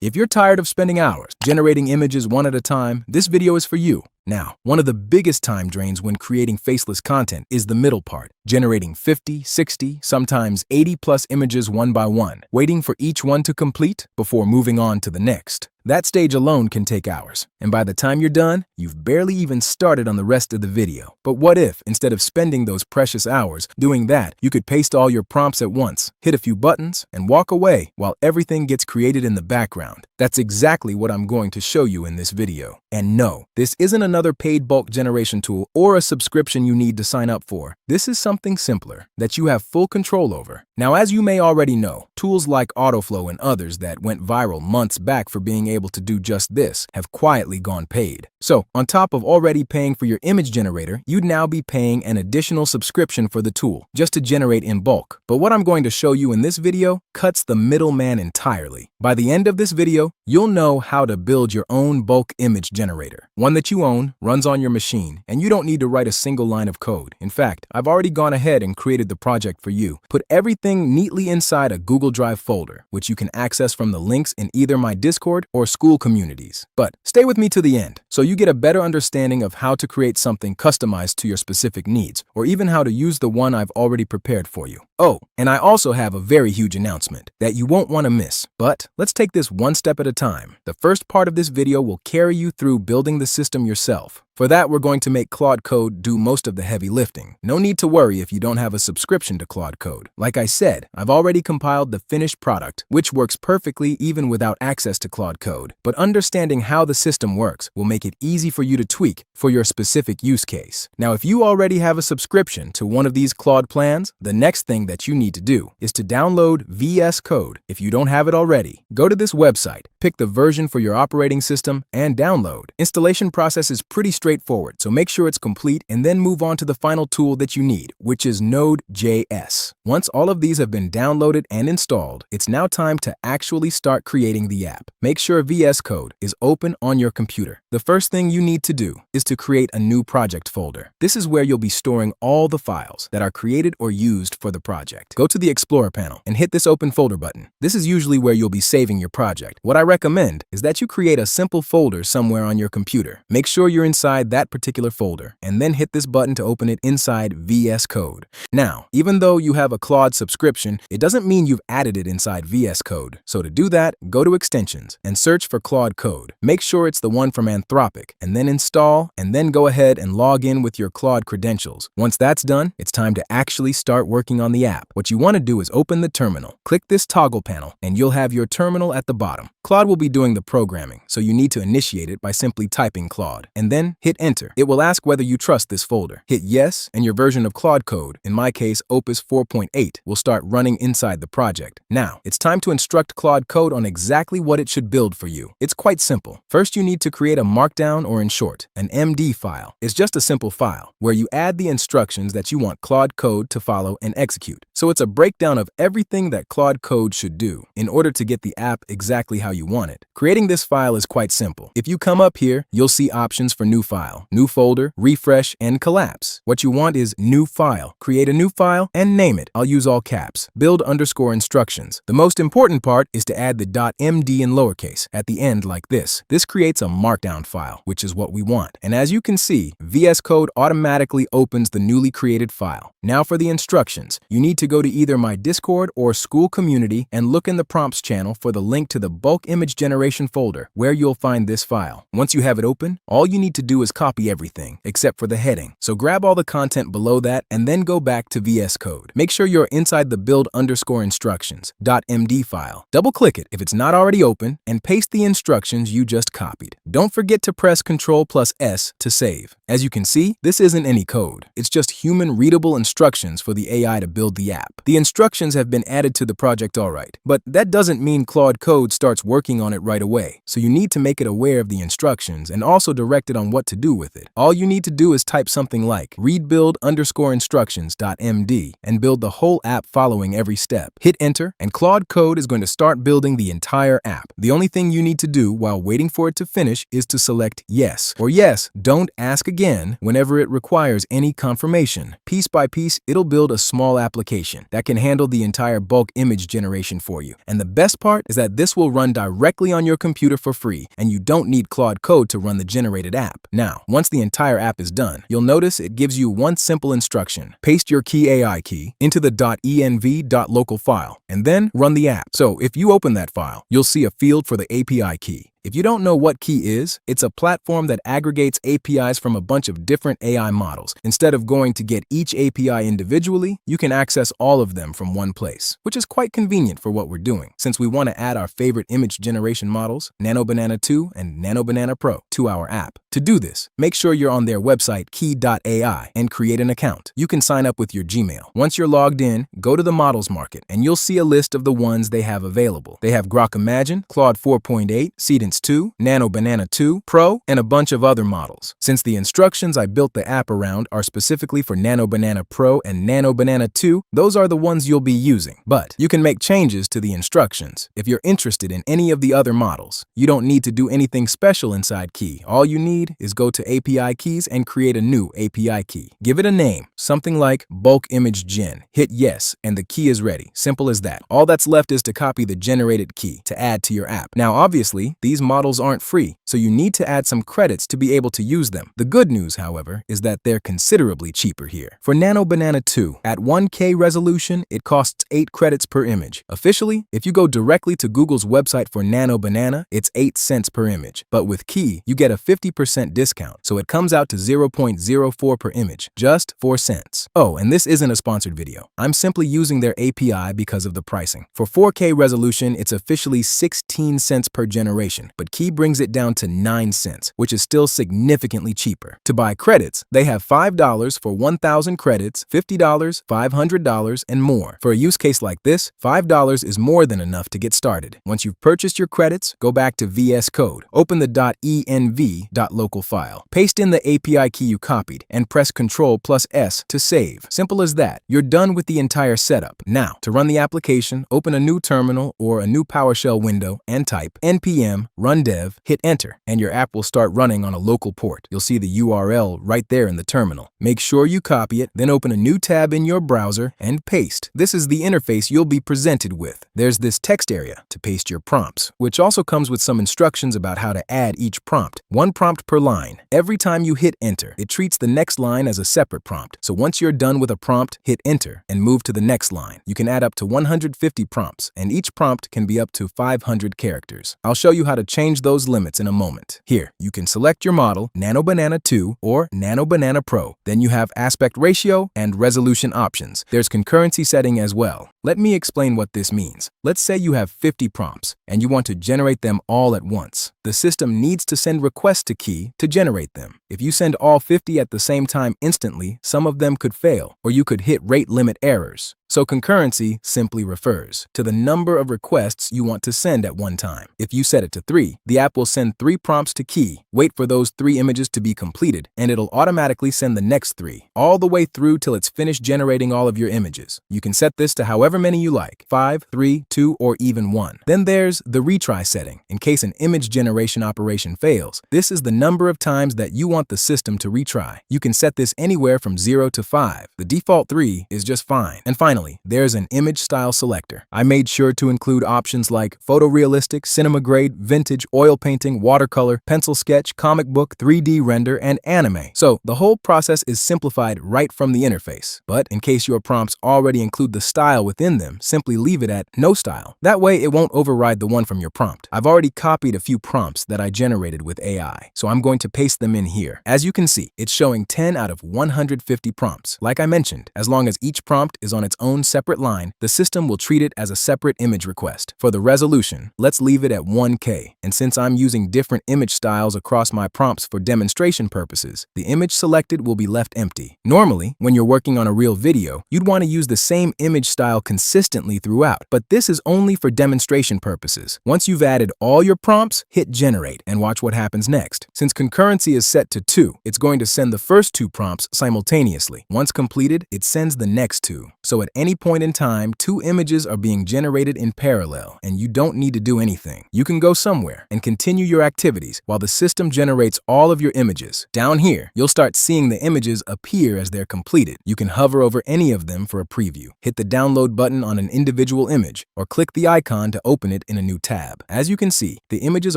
If you're tired of spending hours generating images one at a time, this video is for you. Now, one of the biggest time drains when creating faceless content is the middle part, generating 50, 60, sometimes 80 plus images one by one, waiting for each one to complete before moving on to the next. That stage alone can take hours, and by the time you're done, you've barely even started on the rest of the video. But what if, instead of spending those precious hours doing that, you could paste all your prompts at once, hit a few buttons, and walk away while everything gets created in the background? That's exactly what I'm going to show you in this video. And no, this isn't another paid bulk generation tool or a subscription you need to sign up for. This is something simpler that you have full control over. Now, as you may already know, tools like AutoFlow and others that went viral months back for being able to do just this have quietly gone paid. So, on top of already paying for your image generator, you'd now be paying an additional subscription for the tool just to generate in bulk. But what I'm going to show you in this video cuts the middleman entirely. By the end of this video, you'll know how to build your own bulk image generator, one that you own, runs on your machine, and you don't need to write a single line of code. In fact, I've already gone ahead and created the project for you. Put everything neatly inside a Google Drive folder, which you can access from the links in either my Discord or Skool communities. But stay with me to the end, so you get a better understanding of how to create something customized to your specific needs, or even how to use the one I've already prepared for you. Oh, and I also have a very huge announcement that you won't want to miss. But let's take this one step at a time. The first part of this video will carry you through building the system yourself. For that, we're going to make Claude Code do most of the heavy lifting. No need to worry if you don't have a subscription to Claude Code. Like I said, I've already compiled the finished product, which works perfectly even without access to Claude Code. But understanding how the system works will make it easy for you to tweak for your specific use case. Now, if you already have a subscription to one of these Claude plans, the next thing that you need to do is to download VS Code. If you don't have it already, go to this website, pick the version for your operating system, and download. Installation process is pretty straightforward, so make sure it's complete and then move on to the final tool that you need, which is Node.js. Once all of these have been downloaded and installed, it's now time to actually start creating the app. Make sure VS Code is open on your computer. The first thing you need to do is to create a new project folder. This is where you'll be storing all the files that are created or used for the project. Go to the Explorer panel and hit this Open Folder button. This is usually where you'll be saving your project. What I recommend is that you create a simple folder somewhere on your computer. Make sure you're inside that particular folder, and then hit this button to open it inside VS Code. Now, even though you have a Claude subscription, it doesn't mean you've added it inside VS Code. So to do that, go to Extensions and search for Claude Code. Make sure it's the one from Anthropic, and then install, and then go ahead and log in with your Claude credentials. Once that's done, it's time to actually start working on the app. What you want to do is open the terminal. Click this toggle panel, and you'll have your terminal at the bottom. Claude will be doing the programming, so you need to initiate it by simply typing Claude, and then hit Enter. It will ask whether you trust this folder. Hit Yes, and your version of Claude Code, in my case Opus 4.8, will start running inside the project. Now, it's time to instruct Claude Code on exactly what it should build for you. It's quite simple. First, you need to create a markdown, or in short, an MD file. It's just a simple file where you add the instructions that you want Claude Code to follow and execute. So it's a breakdown of everything that Claude Code should do in order to get the app exactly how you want it. Creating this file is quite simple. If you come up here, you'll see options for new file, new folder, refresh, and collapse. What you want is new file. Create a new file and name it. I'll use all caps. Build _ instructions. The most important part is to add the .md in lowercase at the end like this. This creates a markdown file, which is what we want. And as you can see, VS Code automatically opens the newly created file. Now for the instructions, you need to go to either my Discord or Skool community and look in the prompts channel for the link to the bulk image generation folder where you'll find this file. Once you have it open, all you need to do is copy everything except for the heading. So grab all the content below that and then go back to VS Code. Make sure you're inside the build _ instructions .md file. Double click it if it's not already open and paste the instructions you just copied. Don't forget to press Ctrl+S to save. As you can see, this isn't any code. It's just human readable instructions for the AI to build the app. The instructions have been added to the project alright, but that doesn't mean Claude Code starts working on it right away. So you need to make it aware of the instructions and also direct it on what to do with it. All you need to do is type something like read build _ instructions.md and build the the whole app following every step. Hit enter, and Claude Code is going to start building the entire app. The only thing you need to do while waiting for it to finish is to select yes or yes, don't ask again whenever it requires any confirmation. Piece by piece, it'll build a small application that can handle the entire bulk image generation for you. And the best part is that this will run directly on your computer for free, and you don't need Claude Code to run the generated app. Now, once the entire app is done, you'll notice it gives you one simple instruction. Paste your key AI key into the .env.local file, and then run the app. So if you open that file, you'll see a field for the API key. If you don't know what key is, it's a platform that aggregates APIs from a bunch of different AI models. Instead of going to get each API individually, you can access all of them from one place, which is quite convenient for what we're doing, since we want to add our favorite image generation models, Nano Banana 2 and Nano Banana Pro, to our app. To do this, make sure you're on their website key.ai and create an account. You can sign up with your Gmail. Once you're logged in, go to the models market, and you'll see a list of the ones they have available. They have Grok Imagine, Claude 4.8, Seedance 2, Nano Banana 2, Pro, and a bunch of other models. Since the instructions I built the app around are specifically for Nano Banana Pro and Nano Banana 2, those are the ones you'll be using. But you can make changes to the instructions. If you're interested in any of the other models, you don't need to do anything special inside Key. All you need is go to API keys and create a new API key. Give it a name, something like Bulk Image Gen. Hit yes, and the key is ready. Simple as that. All that's left is to copy the generated key to add to your app. Now, obviously, these models aren't free, so you need to add some credits to be able to use them. The good news, however, is that they're considerably cheaper here. For Nano Banana 2, at 1K resolution, it costs 8 credits per image. Officially, if you go directly to Google's website for Nano Banana, it's 8 cents per image. But with Key, you get a 50% discount, so it comes out to 0.04 per image, just 4 cents. Oh, and this isn't a sponsored video. I'm simply using their API because of the pricing. For 4K resolution, it's officially 16 cents per generation, but Key brings it down to 9 cents, which is still significantly cheaper. To buy credits, they have $5 for 1,000 credits, $50, $500, and more. For a use case like this, $5 is more than enough to get started. Once you've purchased your credits, go back to VS Code, open the .env.local file, paste in the API key you copied, and press Ctrl+S to save. Simple as that. You're done with the entire setup. Now, to run the application, open a new terminal or a new PowerShell window and type npm run dev, hit enter, and your app will start running on a local port. You'll see the URL right there in the terminal. Make sure you copy it, then open a new tab in your browser and paste. This is the interface you'll be presented with. There's this text area to paste your prompts, which also comes with some instructions about how to add each prompt. One prompt per line. Every time you hit enter, it treats the next line as a separate prompt. So once you're done with a prompt, hit enter and move to the next line. You can add up to 150 prompts, and each prompt can be up to 500 characters. I'll show you how to change those limits in a moment. Here, you can select your model, Nano Banana 2 or Nano Banana Pro. Then you have aspect ratio and resolution options. There's concurrency setting as well. Let me explain what this means. Let's say you have 50 prompts and you want to generate them all at once. The system needs to send requests to Key to generate them. If you send all 50 at the same time instantly, some of them could fail, or you could hit rate limit errors. So concurrency simply refers to the number of requests you want to send at one time. If you set it to 3, the app will send 3 prompts to Key, wait for those 3 images to be completed, and it'll automatically send the next 3, all the way through till it's finished generating all of your images. You can set this to however many you like, 5, 3, 2, or even 1. Then there's the retry setting. In case an image generation operation fails, this is the number of times that you want the system to retry. You can set this anywhere from 0 to 5. The default 3 is just fine. And finally, there's an image style selector. I made sure to include options like photorealistic, cinema grade, vintage, oil painting, watercolor, pencil sketch, comic book, 3D render, and anime. So the whole process is simplified right from the interface. But in case your prompts already include the style within them, simply leave it at no style. That way it won't override the one from your prompt. I've already copied a few prompts that I generated with AI, so I'm going to paste them in here. As you can see, it's showing 10 out of 150 prompts. Like I mentioned, as long as each prompt is on its own separate line, the system will treat it as a separate image request. For the resolution, let's leave it at 1K. And since I'm using different image styles across my prompts for demonstration purposes, the image selected will be left empty. Normally, when you're working on a real video, you'd want to use the same image style consistently throughout, but this is only for demonstration purposes. Once you've added all your prompts, hit Hit generate and watch what happens next. Since concurrency is set to 2, it's going to send the first 2 prompts simultaneously. Once completed, it sends the next 2. So at any point in time, 2 images are being generated in parallel, and you don't need to do anything. You can go somewhere and continue your activities while the system generates all of your images. Down here, you'll start seeing the images appear as they're completed. You can hover over any of them for a preview. Hit the download button on an individual image, or click the icon to open it in a new tab. As you can see, the images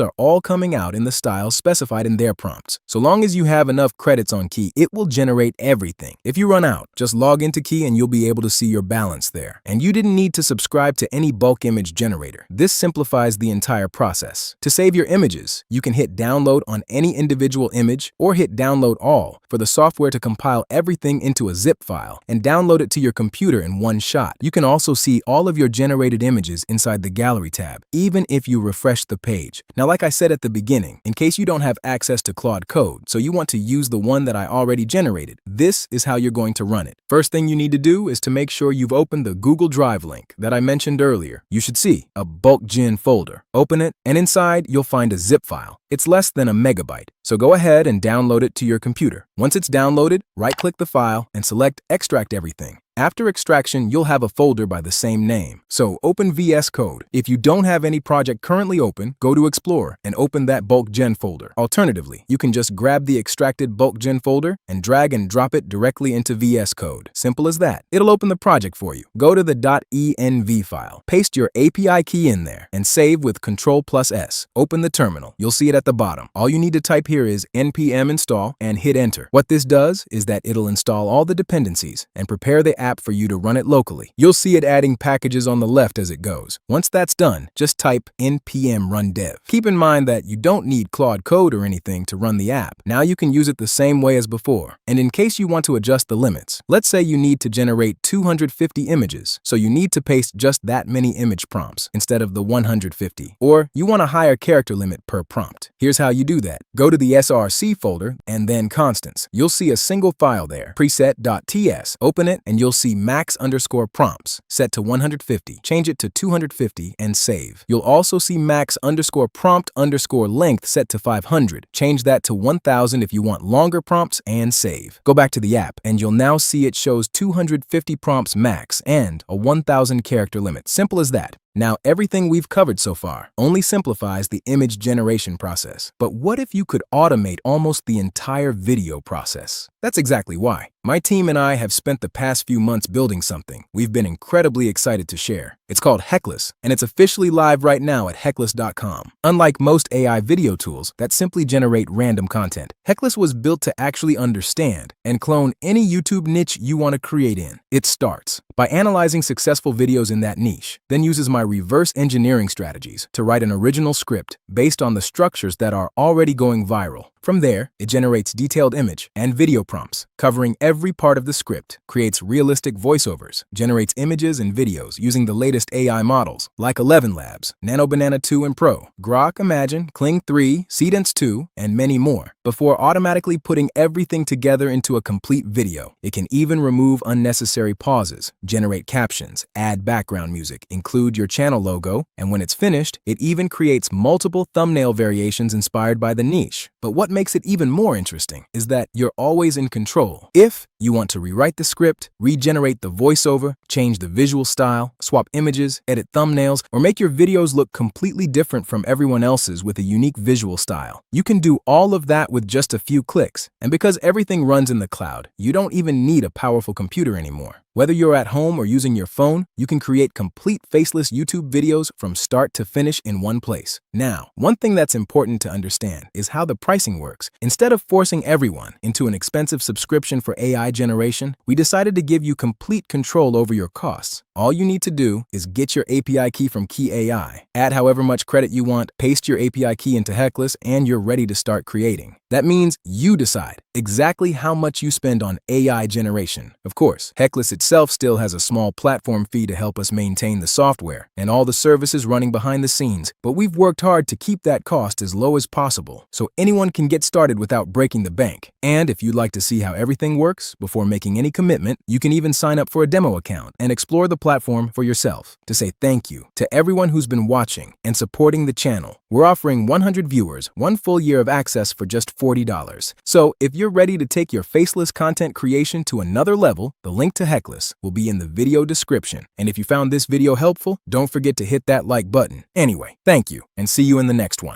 are all coming out in the style specified in their prompts. So long as you have enough credits on Key, it will generate everything. If you run out, just log into Key and you'll be able to see your balance there. And you didn't need to subscribe to any bulk image generator. This simplifies the entire process. To save your images, you can hit download on any individual image or hit download all for the software to compile everything into a zip file and download it to your computer in one shot. You can also see all of your generated images inside the gallery tab, even if you refresh the page. Now, like I said at the beginning, in case you don't have access to Claude Code, so you want to use the one that I already generated, this is how you're going to run it. First thing you need to do is to make sure you've opened the Google Drive link that I mentioned earlier. You should see a bulk gen folder. Open it, and inside you'll find a zip file. It's less than a megabyte, so go ahead and download it to your computer. Once it's downloaded, right-click the file and select Extract Everything. After extraction, you'll have a folder by the same name. So open VS Code. If you don't have any project currently open, go to Explore and open that bulk gen folder. Alternatively, you can just grab the extracted bulk gen folder and drag and drop it directly into VS Code. Simple as that. It'll open the project for you. Go to the .env file, paste your API key in there, and save with Ctrl+S. Open the terminal. You'll see it at the bottom. All you need to type here is npm install and hit enter. What this does is that it'll install all the dependencies and prepare the app for you to run it locally. You'll see it adding packages on the left as it goes. Once that's done, just type npm run dev. Keep in mind that you don't need Claude Code or anything to run the app. Now you can use it the same way as before. And in case you want to adjust the limits, let's say you need to generate 250 images, so you need to paste just that many image prompts instead of the 150. Or you want a higher character limit per prompt. Here's how you do that. Go to the src folder and then constants. You'll see a single file there, preset.ts. Open it and you'll see max_prompts set to 150. Change it to 250 and save. You'll also see max_prompt_length set to 500. Change that to 1000 if you want longer prompts and save. Go back to the app and you'll now see it shows 250 prompts max and a 1000 character limit. Simple as that. Now, everything we've covered so far only simplifies the image generation process. But what if you could automate almost the entire video process? That's exactly why. My team and I have spent the past few months building something we've been incredibly excited to share. It's called Heckless, and it's officially live right now at heckless.com. Unlike most AI video tools that simply generate random content, Heckless was built to actually understand and clone any YouTube niche you want to create in. It starts by analyzing successful videos in that niche, then uses my reverse engineering strategies to write an original script based on the structures that are already going viral. From there, it generates detailed image and video prompts covering every part of the script, creates realistic voiceovers, generates images and videos using the latest AI models like 11 Labs, Nano Banana 2 and Pro, Grok Imagine, Kling 3, Seedance 2, and many more. Before automatically putting everything together into a complete video, it can even remove unnecessary pauses, generate captions, add background music, include your channel logo, and when it's finished, it even creates multiple thumbnail variations inspired by the niche. But what makes it even more interesting is that you're always in control. If you want to rewrite the script, regenerate the voiceover, change the visual style, swap images, edit thumbnails, or make your videos look completely different from everyone else's with a unique visual style, you can do all of that with just a few clicks. And because everything runs in the cloud, you don't even need a powerful computer anymore. Whether you're at home or using your phone, you can create complete faceless YouTube videos from start to finish in one place. Now, one thing that's important to understand is how the pricing works. Instead of forcing everyone into an expensive subscription for AI generation, we decided to give you complete control over your costs. All you need to do is get your API key from Key AI, add however much credit you want, paste your API key into Heckless, and you're ready to start creating. That means you decide exactly how much you spend on AI generation. Of course, Heckless itself itself still has a small platform fee to help us maintain the software and all the services running behind the scenes, but we've worked hard to keep that cost as low as possible so anyone can get started without breaking the bank. And if you'd like to see how everything works before making any commitment, you can even sign up for a demo account and explore the platform for yourself. To say thank you to everyone who's been watching and supporting the channel, we're offering 100 viewers 1 full year of access for just $40. So if you're ready to take your faceless content creation to another level, the link to Heckless will be in the video description. And if you found this video helpful, don't forget to hit that like button. Anyway, thank you, and see you in the next one.